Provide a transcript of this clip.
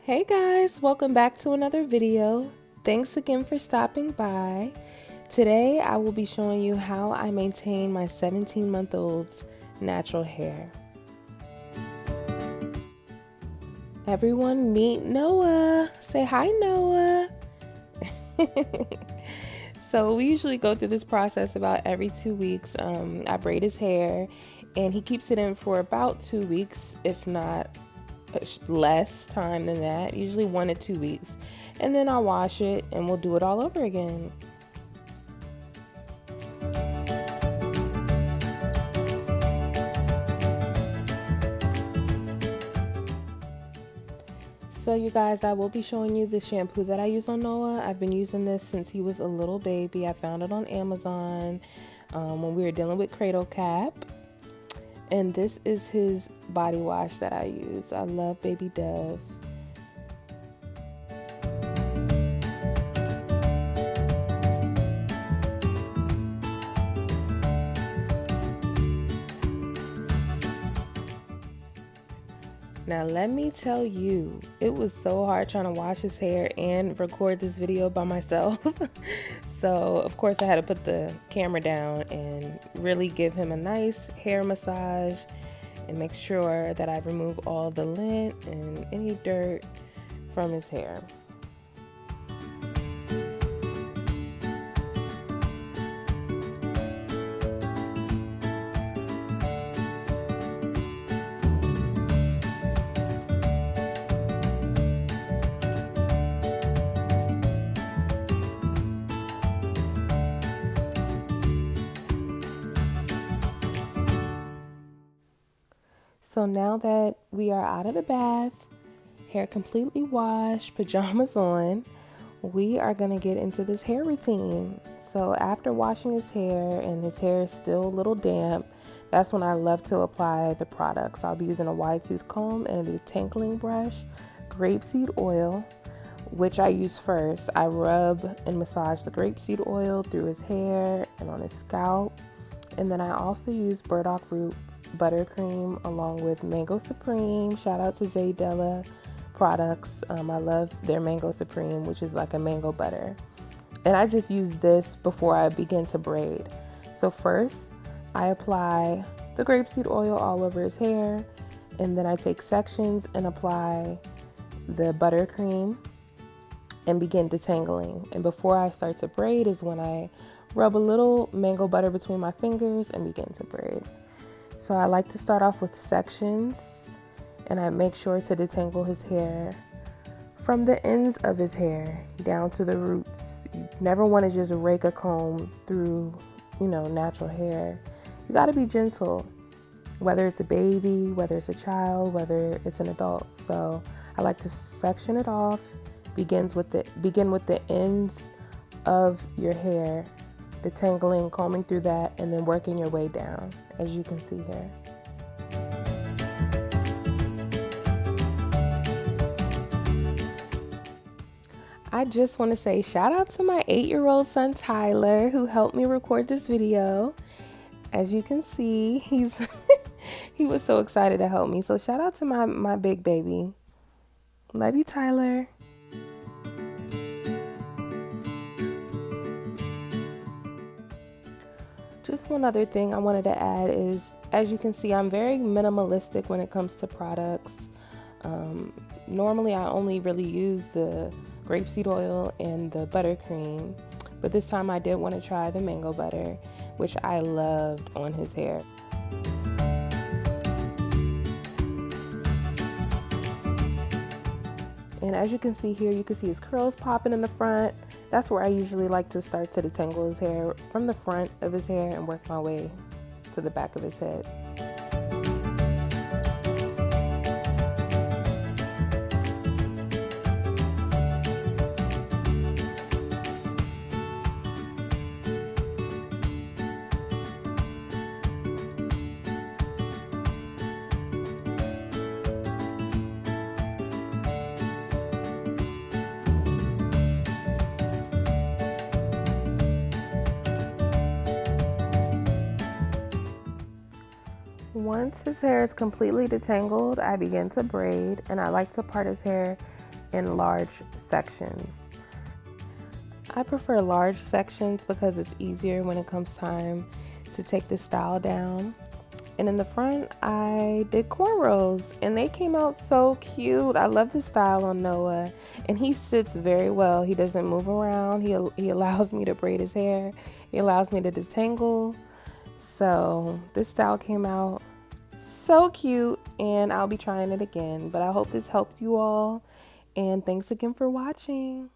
Hey guys, welcome back to another video. Thanks again for stopping by. Today I will be showing you how I maintain my 17-month-old's natural hair. Everyone meet Noah. Say hi, Noah. So we usually go through this process about every 2 weeks. I braid his hair and he keeps it in for about 2 weeks, if not less time than that, usually 1 to 2 weeks, and then I'll wash it and we'll do it all over again. So you guys, I will be showing you the shampoo that I use on Noah. I've been using this since he was a little baby. I found it on Amazon when we were dealing with cradle cap. And this is his body wash that I use. I love Baby Dove. Now let me tell you, it was so hard trying to wash his hair and record this video by myself. So of course I had to put the camera down and really give him a nice hair massage and make sure that I remove all the lint and any dirt from his hair. So now that we are out of the bath, hair completely washed, pajamas on, we are going to get into this hair routine. So after washing his hair and his hair is still a little damp, that's when I love to apply the products. I'll be using a wide tooth comb and a detangling brush, grapeseed oil, which I use first. I rub and massage the grapeseed oil through his hair and on his scalp. And then I also use burdock root buttercream along with Mango Supreme. Shout out to Sade products. I love their Mango Supreme, which is like a mango butter. And I just use this before I begin to braid. So first, I apply the grapeseed oil all over his hair, and then I take sections and apply the buttercream and begin detangling. And before I start to braid is when I rub a little mango butter between my fingers and begin to braid. So I like to start off with sections, and I make sure to detangle his hair from the ends of his hair down to the roots. You never want to just rake a comb through, natural hair. You got to be gentle, whether it's a baby, whether it's a child, whether it's an adult. So I like to section it off. Begin with the ends of your hair, detangling, combing through that, and then working your way down, as you can see here. I just want to say shout out to my 8-year-old son Tyler, who helped me record this video. As you can see, he was so excited to help me. So shout out to my big baby. Love you, Tyler. Just one other thing I wanted to add is, as you can see, I'm very minimalistic when it comes to products. Normally I only really use the grapeseed oil and the buttercream, but this time I did want to try the mango butter, which I loved on his hair. And as you can see here, you can see his curls popping in the front. That's where I usually like to start to detangle his hair, from the front of his hair and work my way to the back of his head. Once his hair is completely detangled, I begin to braid, and I like to part his hair in large sections. I prefer large sections because it's easier when it comes time to take the style down. And in the front, I did cornrows and they came out so cute. I love the style on Noah, and he sits very well. He doesn't move around. He allows me to braid his hair. He allows me to detangle. So this style came out so cute, and I'll be trying it again. But I hope this helped you all, and thanks again for watching.